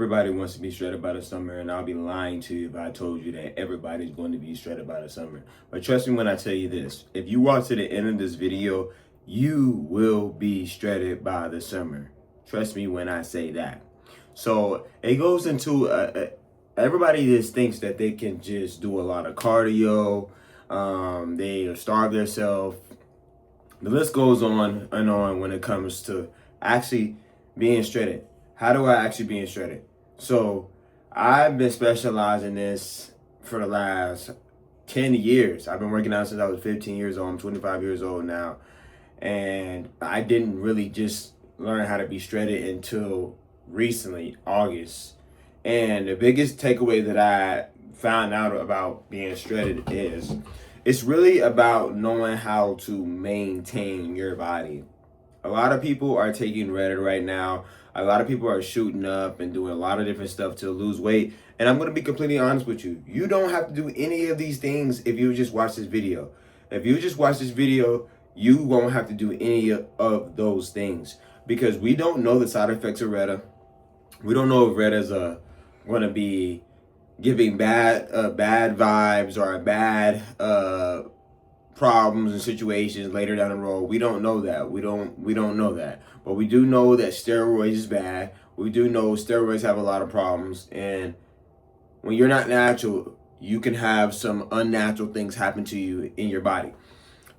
Everybody wants to be shredded by the summer, and I'll be lying to you if I told you that everybody's going to be shredded by the summer. But trust me when I tell you this, if you watch to the end of this video, you will be shredded by the summer. Trust me when I say that. So it goes into, everybody just thinks that they can just do a lot of cardio, they starve themselves. The list goes on and on when it comes to actually being shredded. How do I actually being shredded? So I've been specializing in this for the last 10 years. I've been working out since I was 15 years old. I'm 25 years old now. And I didn't really just learn how to be shredded until recently, August. And the biggest takeaway that I found out about being shredded is it's really about knowing how to maintain your body. A lot of people are taking Reddit right now. A lot of people are shooting up and doing a lot of different stuff to lose weight. And I'm going to be completely honest with you. You don't have to do any of these things if you just watch this video. If you just watch this video, you won't have to do any of those things. Because we don't know the side effects of Reddit. We don't know if Reddit is going to be giving bad vibes or bad problems and situations later down the road. We don't know that. We don't know that. But we do know that steroids is bad. We do know steroids have a lot of problems. And when you're not natural, you can have some unnatural things happen to you in your body.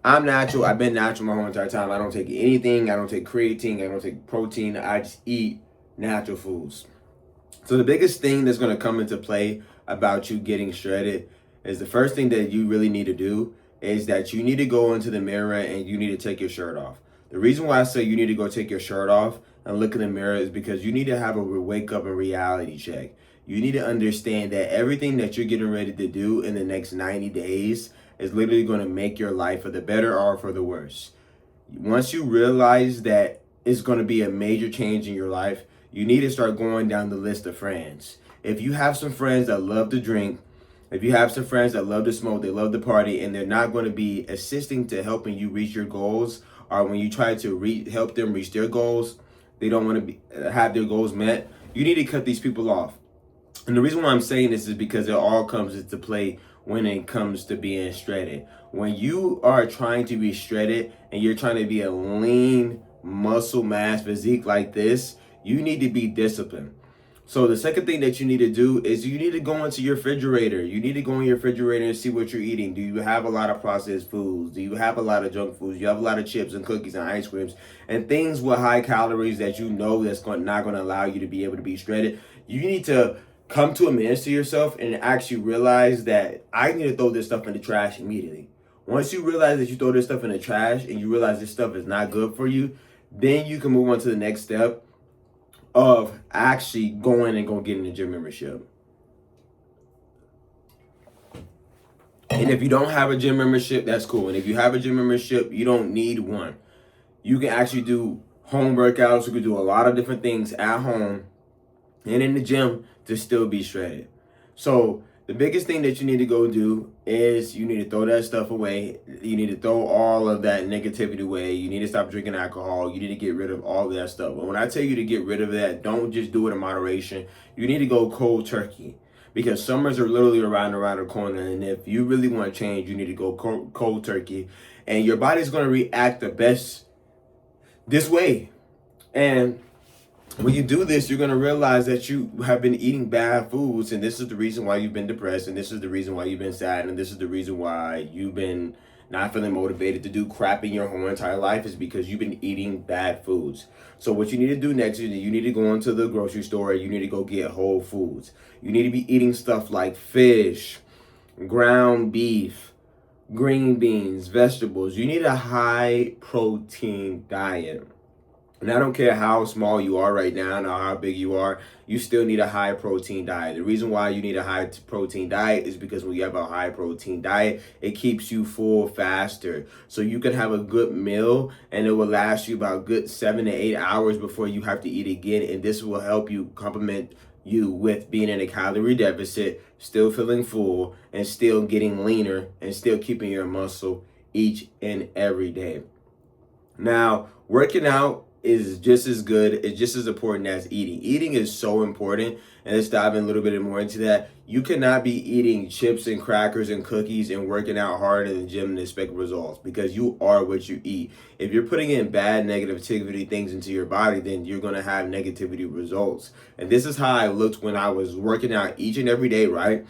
I'm natural. I've been natural my whole entire time. I don't take anything. I don't take creatine. I don't take protein. I just eat natural foods. So the biggest thing that's going to come into play about you getting shredded is the first thing that you really need to do is that you need to go into the mirror and you need to take your shirt off. The reason why I say you need to go take your shirt off and look in the mirror is because you need to have a wake up and reality check. You need to understand that everything that you're getting ready to do in the next 90 days is literally going to make your life for the better or for the worse. Once you realize that it's going to be a major change in your life, you need to start going down the list of friends. If you have some friends that love to drink, if you have some friends that love to smoke, they love to party, and they're not going to be assisting to helping you reach your goals, or when you try to help them reach their goals, they don't want to have their goals met, you need to cut these people off. And the reason why I'm saying this is because it all comes into play when it comes to being shredded. When you are trying to be shredded and you're trying to be a lean muscle mass physique like this, you need to be disciplined. So the second thing that you need to do is you need to go into your refrigerator. You need to go in your refrigerator and see what you're eating. Do you have a lot of processed foods? Do you have a lot of junk foods? Do you have a lot of chips and cookies and ice creams and things with high calories that you know that's not going to allow you to be able to be shredded? You need to come to amends to yourself and actually realize that I need to throw this stuff in the trash immediately. Once you realize that you throw this stuff in the trash and you realize this stuff is not good for you, then you can move on to the next step of actually going and getting a gym membership. And if you don't have a gym membership, that's cool. And if you have a gym membership, you don't need one. You can actually do home workouts. You can do a lot of different things at home and in the gym to still be shredded. So the biggest thing that you need to go do is you need to throw that stuff away. You need to throw all of that negativity away. You need to stop drinking alcohol. You need to get rid of all of that stuff. But when I tell you to get rid of that, don't just do it in moderation. You need to go cold turkey because summers are literally around the corner. And if you really want to change, you need to go cold turkey. And your body's going to react the best this way. And when you do this, you're going to realize that you have been eating bad foods, and this is the reason why you've been depressed, and this is the reason why you've been sad, and this is the reason why you've been not feeling motivated to do crap in your whole entire life is because you've been eating bad foods. So what you need to do next is you need to go into the grocery store, you need to go get whole foods. You need to be eating stuff like fish, ground beef, green beans, vegetables. You need a high protein diet. And I don't care how small you are right now or how big you are, you still need a high protein diet. The reason why you need a high protein diet is because when you have a high protein diet, it keeps you full faster. So you can have a good meal and it will last you about good 7 to 8 hours before you have to eat again. And this will help you complement you with being in a calorie deficit, still feeling full and still getting leaner and still keeping your muscle each and every day. Now, working out is just as good, it's just as important as eating. Eating is so important, and let's dive in a little bit more into that. You cannot be eating chips and crackers and cookies and working out hard in the gym and expect results, because you are what you eat. If you're putting in bad negativity things into your body, then you're going to have negativity results. And this is how I looked when I was working out each and every day, right?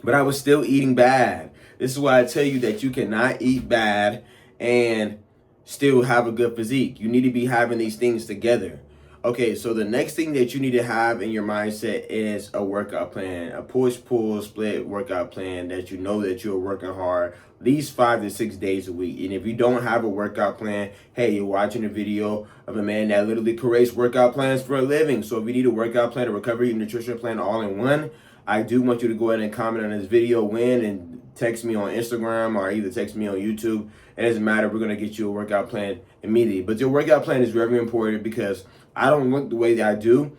But I was still eating bad. This is why I tell you that you cannot eat bad and still have a good physique. You need to be having these things together. Okay, so the next thing that you need to have in your mindset is a workout plan, a push-pull-split workout plan that you know that you're working hard at least 5 to 6 days a week. And if you don't have a workout plan, hey, you're watching a video of a man that literally creates workout plans for a living. So if you need a workout plan, a recovery and nutrition plan all in one, I do want you to go ahead and comment on this video when and text me on Instagram or either text me on YouTube. It doesn't matter. We're going to get you a workout plan immediately. But your workout plan is very important, because I don't look the way that I do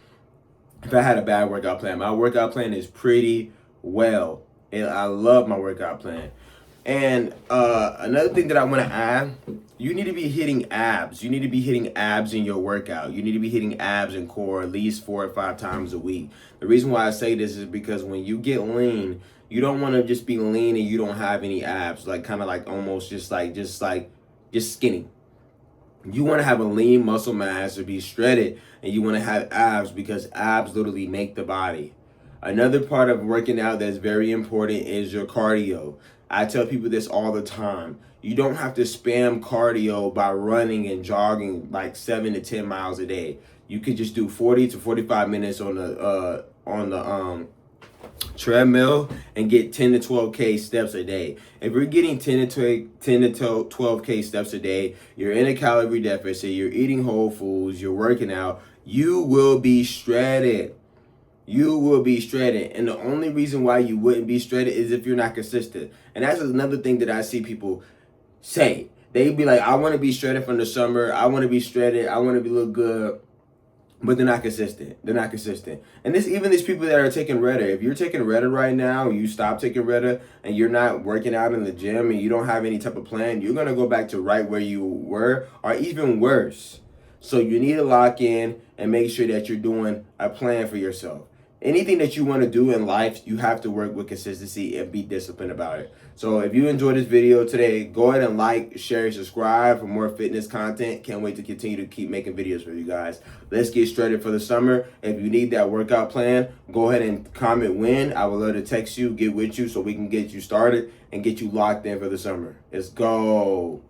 if I had a bad workout plan. My workout plan is pretty well, and I love my workout plan. And another thing that I want to add, you need to be hitting abs. You need to be hitting abs in your workout. You need to be hitting abs and core at least 4 or 5 times a week. The reason why I say this is because when you get lean, you don't want to just be lean and you don't have any abs, like kind of like almost just skinny. You want to have a lean muscle mass to be shredded, and you want to have abs, because abs literally make the body. Another part of working out that's very important is your cardio. I tell people this all the time. You don't have to spam cardio by running and jogging like 7 to 10 miles a day. You could just do 40 to 45 minutes on the treadmill and get 10 to 12K steps a day. If you're getting 10 to 12K steps a day, you're in a calorie deficit, you're eating whole foods, you're working out, you will be shredded. You will be shredded. And the only reason why you wouldn't be shredded is if you're not consistent. And that's another thing that I see people say. They be like, I want to be shredded from the summer. I want to be shredded. I want to look good. But they're not consistent. They're not consistent. And even these people that are taking Retta, if you're taking Retta right now, you stop taking Retta and you're not working out in the gym and you don't have any type of plan, you're going to go back to right where you were, or even worse. So you need to lock in and make sure that you're doing a plan for yourself. Anything that you want to do in life, you have to work with consistency and be disciplined about it. So if you enjoyed this video today, go ahead and like, share, subscribe for more fitness content. Can't wait to continue to keep making videos for you guys. Let's get shredded for the summer. If you need that workout plan, go ahead and comment when. I would love to text you, get with you so we can get you started and get you locked in for the summer. Let's go.